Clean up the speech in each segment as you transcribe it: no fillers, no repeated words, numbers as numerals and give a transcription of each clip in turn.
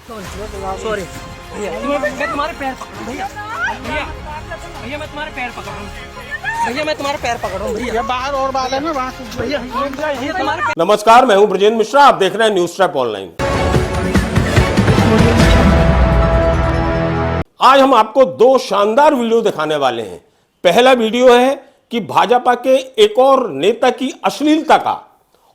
Sorry भैया, मैं तुम्हारे पैर पकड़ूं भैया, भैया भैया मैं तुम्हारे पैर पकड़ रहा हूँ भैया, मैं तुम्हारे पैर पकड़ रहा हूँ भैया, बाहर और बाल है ना वहाँ भैया ये तुम्हारे नमस्कार, मैं हूं ब्रजेंद्र मिश्रा। आप देख रहे हैं न्यूज ट्रैप ऑनलाइन। आज हम आपको दो शानदार वीडियो दिखाने वाले हैं। पहला वीडियो है कि भाजपा के एक और नेता की अश्लीलता का,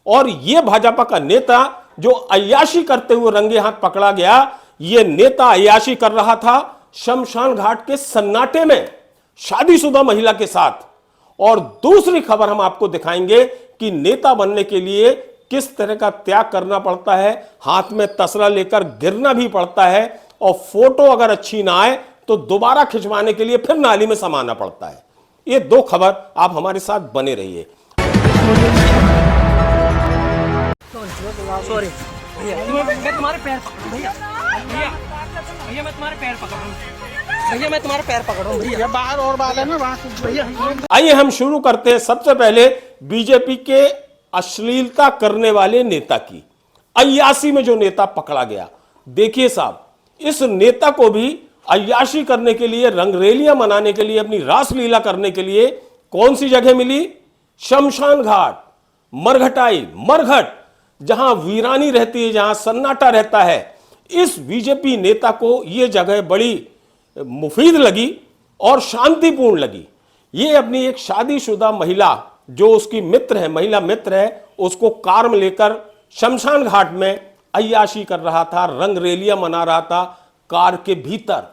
और यह भाजपा का नेता जो अय्याशी करते हुए रंगे हाथ पकड़ा गया। यह नेता अय्याशी कर रहा था शमशान घाट के सन्नाटे में शादीशुदा महिला के साथ। और दूसरी खबर हम आपको दिखाएंगे कि नेता बनने के लिए किस तरह का त्याग करना पड़ता है, हाथ में तसला लेकर गिरना भी पड़ता है, और फोटो अगर अच्छी ना आए तो दोबारा खिंचवाने के लिए फिर नाली में समाना पड़ता है। ये दो खबर आप हमारे साथ बने रहिए। सॉरी भैया, मैं तुम्हारे पैर पकड़ भैया, भैया भैया मैं तुम्हारे पैर पकड़ रहा हूँ भैया, मैं तुम्हारे पैर पकड़ रहा हूँ भैया, बाहर और बाल है ना वहाँ भैया। आइए हम शुरू करते हैं सबसे पहले बीजेपी के अश्लीलता करने वाले नेता की। अय्याशी में जो नेता पकड़ा गया, देखिए साहब, इस नेता को भी अय्याशी करने के लिए, रंगरेलियां मनाने के लिए, अपनी रासलीला करने के लिए कौन सी जगह मिली? शमशान घाट, मरघटाई, मरघट, जहां वीरानी रहती है, जहां सन्नाटा रहता है। इस बीजेपी नेता को यह जगह बड़ी मुफीद लगी और शांतिपूर्ण लगी। ये अपनी एक शादीशुदा महिला, जो उसकी मित्र है, महिला मित्र है, उसको कार में लेकर शमशान घाट में अय्याशी कर रहा था, रंगरेलियां मना रहा था कार के भीतर।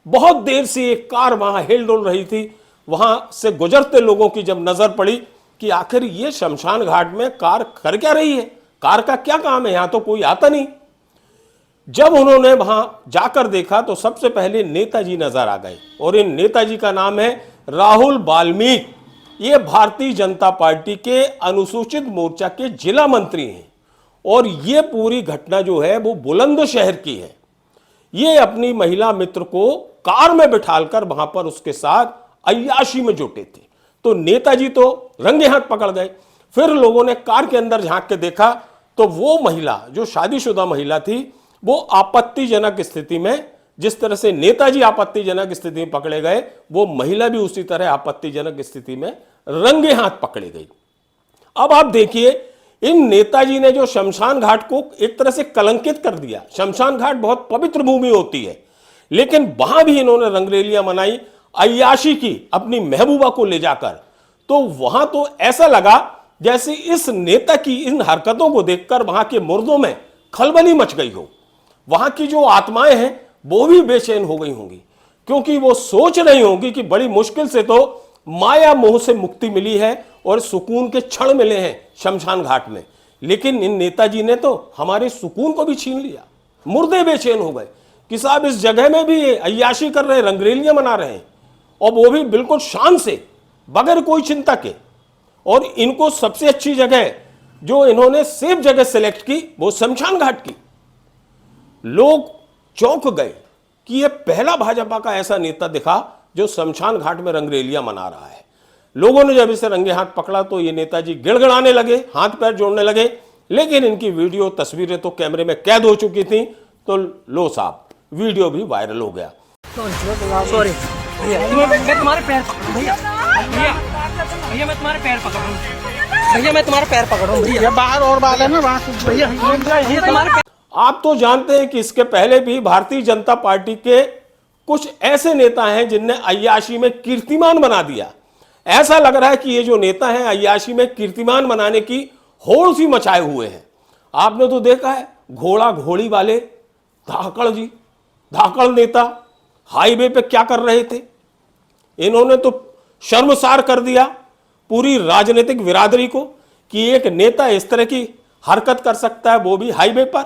बहुत देर से एक कार वहां हिल डुल रही थी। वहां से गुजरते लोगों की जब नजर पड़ी कि आखिर ये शमशान घाट में कार कर क्या रही है, कार का क्या काम है, यहां तो कोई आता नहीं। जब उन्होंने वहां जाकर देखा तो सबसे पहले नेताजी नजर आ गए, और इन नेताजी का नाम है राहुल वाल्मीकि। ये भारतीय जनता पार्टी के अनुसूचित मोर्चा के जिला मंत्री हैं, और ये पूरी घटना जो है वो बुलंदशहर की है। ये अपनी महिला मित्र को कार में बिठालकर वहां पर उसके साथ अय्याशी में जुटे थे। तो नेताजी तो रंगे हाथ पकड़ गए। फिर लोगों ने कार के अंदर झांक के देखा तो वो महिला, जो शादीशुदा महिला थी, वो आपत्तिजनक स्थिति में, जिस तरह से नेताजी आपत्तिजनक स्थिति में पकड़े गए, वो महिला भी उसी तरह आपत्तिजनक स्थिति में रंगे हाथ पकड़ी गई। अब आप देखिए, इन नेताजी ने जो शमशान घाट को एक तरह से कलंकित कर दिया। शमशान घाट बहुत पवित्र भूमि होती है, लेकिन वहां भी इन्होंने रंगरेलियां मनाई, अय्याशी की अपनी महबूबा को ले जाकर। तो वहां तो ऐसा लगा जैसे इस नेता की इन हरकतों को देखकर वहां के मुर्दों में खलबली मच गई हो। वहां की जो आत्माएं हैं वो भी बेचैन हो गई होंगी, क्योंकि वो सोच रही होंगी कि बड़ी मुश्किल से तो माया मोह से मुक्ति मिली है और सुकून के क्षण मिले हैं शमशान घाट में, लेकिन इन नेताजी ने तो हमारे सुकून को भी छीन लिया। मुर्दे बेचैन हो गए कि साहब इस जगह में भी ये अय्याशी कर रहे हैं, रंगरेलियां मना रहे हैं, और वो भी बिल्कुल शान से, बगैर कोई चिंता के। और इनको सबसे अच्छी जगह जो इन्होंने सेफ जगह सेलेक्ट की वो शमशान घाट की। लोग चौंक गए कि यह पहला भाजपा का ऐसा नेता दिखा जो शमशान घाट में रंगरेलियां मना रहा है। लोगों ने जब इसे रंगे हाथ पकड़ा तो ये नेताजी गिड़गिड़ाने लगे, हाथ पैर जोड़ने लगे, लेकिन इनकी वीडियो तस्वीरें तो कैमरे में कैद हो चुकी थी। तो लो साहब, वीडियो भी वायरल हो गया। सॉरी भैया, मैं तुम्हारे पैर पकड़ रहा हूँ भैया, भैया भैया मैं तुम्हारे पैर पकड़ रहा हूँ भैया, मैं तुम्हारे पैर पकड़ रहा हूँ भैया, बाहर और बाल है ना वहाँ भैया ये तुम्हारे। आप तो जानते हैं कि इसके पहले भी भारतीय जनता पार्टी के कुछ ऐसे नेता हैं जिनने अय्याशी में कीर्तिमान बना दिया। ऐसा लग रहा है कि ये जो नेता हैं अय्याशी में कीर्तिमान बनाने की होड़ सी मचाए हुए हैं। आपने तो देखा है घोड़ा घोड़ी वाले धाकड़ जी, धाकड़ नेता हाईवे पे क्या कर रहे थे। इन्होंने तो शर्मसार कर दिया पूरी राजनीतिक बिरादरी को कि एक नेता इस तरह की हरकत कर सकता है, वो भी हाईवे पर।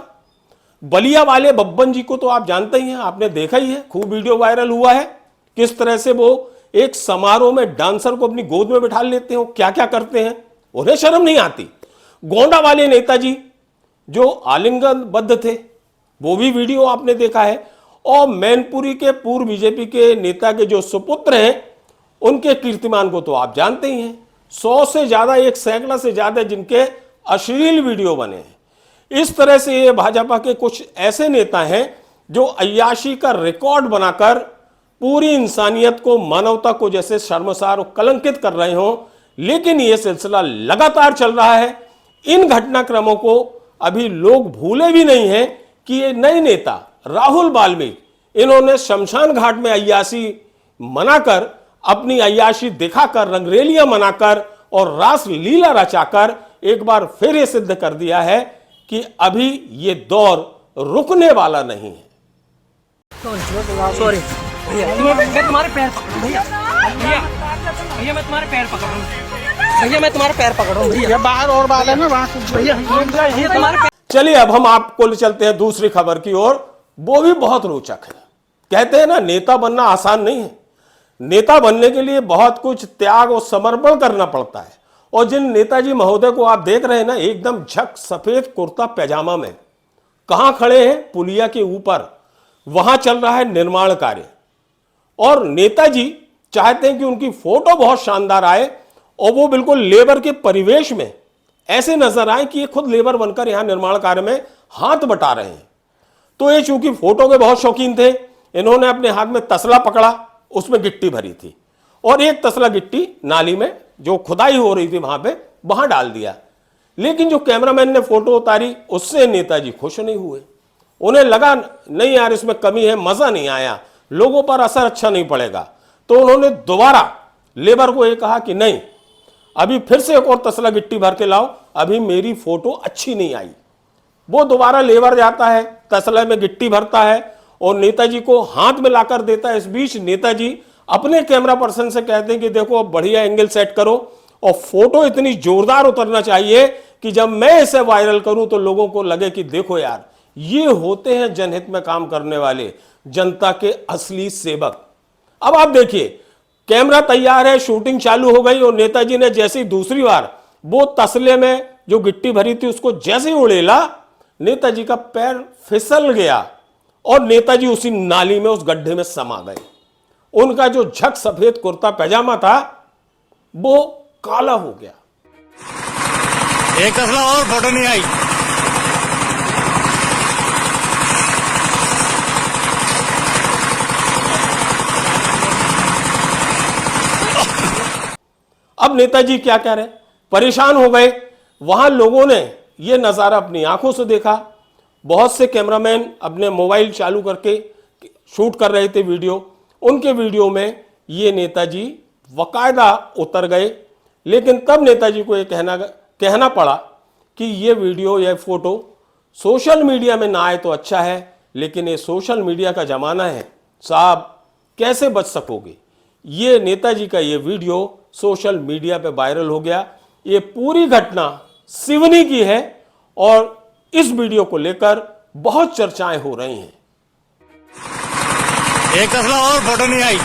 बलिया वाले बब्बन जी को तो आप जानते ही हैं, आपने देखा ही है, खूब वीडियो वायरल हुआ है किस तरह से वो एक समारोह में डांसर को अपनी गोद में बिठा लेते हैं, क्या क्या करते हैं, उन्हें शर्म नहीं आती। गोंडा वाले नेताजी जो आलिंगनबद्ध थे, वो भी वीडियो आपने देखा है। और मैनपुरी के पूर्व बीजेपी के नेता के जो सुपुत्र हैं, उनके कीर्तिमान को तो आप जानते ही हैं। 100 से ज्यादा, 1 सैकड़ा से ज्यादा जिनके अश्लील वीडियो बने हैं। इस तरह से ये भाजपा के कुछ ऐसे नेता हैं जो अय्याशी का रिकॉर्ड बनाकर पूरी इंसानियत को, मानवता को जैसे शर्मसार और कलंकित कर रहे हों। लेकिन यह सिलसिला लगातार चल रहा है। इन घटनाक्रमों को अभी लोग भूले भी नहीं हैं कि ये नए नेता राहुल वाल्मीकि, इन्होंने शमशान घाट में अय्याशी मनाकर, अपनी अय्याशी दिखाकर, रंगरेलियां मनाकर और रास लीला रचाकर एक बार फिर ये सिद्ध कर दिया है कि अभी ये दौर रुकने वाला नहीं है। सॉरी भैया, मैं तुम्हारे पैर पकड़ रहा हूं भैया। भैया भैया मैं तुम्हारे पैर पकड़ रहा हूं भैया, मैं तुम्हारे पैर पकड़ रहा हूं भैया। ये बाहर और बाल है ना वहाँ से भैया ये तुम्हारे पैर। चलिए अब हम आपको ले चलते हैं दूसरी खबर की ओर। वो भी बहुत रोचक है। कहते हैं ना, नेता बनना आसान नहीं है। नेता बनने के लिए बहुत कुछ त्याग और समर्पण करना पड़ता है। और जिन नेताजी महोदय को आप देख रहे हैं ना, एकदम झक सफेद कुर्ता पैजामा में कहां खड़े हैं? पुलिया के ऊपर। वहां चल रहा है निर्माण कार्य और नेताजी चाहते हैं कि उनकी फोटो बहुत शानदार आए और वो बिल्कुल लेबर के परिवेश में ऐसे नजर आए कि ये खुद लेबर बनकर यहां निर्माण कार्य में हाथ बटा रहे हैं। तो ये चूंकि फोटो के बहुत शौकीन थे, इन्होंने अपने हाथ में तसला पकड़ा, उसमें गिट्टी भरी थी और एक तसला गिट्टी नाली में जो खुदाई हो रही थी वहां डाल दिया। लेकिन जो कैमरामैन ने फोटो उतारी, उससे नेताजी खुश नहीं हुए। उन्हें लगा नहीं यार, इसमें कमी है, मजा नहीं आया, लोगों पर असर अच्छा नहीं पड़ेगा। तो उन्होंने दोबारा लेबर को ये कहा कि नहीं, अभी फिर से एक और तसला गिट्टी भर के लाओ, अभी मेरी फोटो अच्छी नहीं आई। वो दोबारा लेबर जाता है, तसले में गिट्टी भरता है और नेताजी को हाथ में लाकर देता है। इस बीच नेताजी अपने कैमरा पर्सन से कहते हैं कि देखो अब बढ़िया एंगल सेट करो और फोटो इतनी जोरदार उतरना चाहिए कि जब मैं इसे वायरल करूं तो लोगों को लगे कि देखो यार, ये होते हैं जनहित में काम करने वाले, जनता के असली सेवक। अब आप देखिए, कैमरा तैयार है, शूटिंग चालू हो गई और नेताजी ने जैसे ही दूसरी बार वो तसले में जो गिट्टी भरी थी उसको जैसे ही उड़ेला, नेताजी का पैर फिसल गया और नेताजी उसी नाली में, उस गड्ढे में समा गए। उनका जो झक सफेद कुर्ता पैजामा था वो काला हो गया। एक तसला और फोटो नहीं आई। अब नेताजी क्या कह रहे हैं? परेशान हो गए। वहां लोगों ने यह नजारा अपनी आंखों से देखा। बहुत से कैमरामैन अपने मोबाइल चालू करके शूट कर रहे थे वीडियो। उनके वीडियो में ये नेताजी वकायदा उतर गए। लेकिन तब नेताजी को यह कहना पड़ा कि ये वीडियो, यह फोटो सोशल मीडिया में ना आए तो अच्छा है, लेकिन ये सोशल मीडिया का जमाना है साहब, कैसे बच सकोगे। ये नेताजी का ये वीडियो सोशल मीडिया पे वायरल हो गया। ये पूरी घटना सिवनी की है और इस वीडियो को लेकर बहुत चर्चाएं हो रही हैं। एक तसला और फोटो नहीं आई।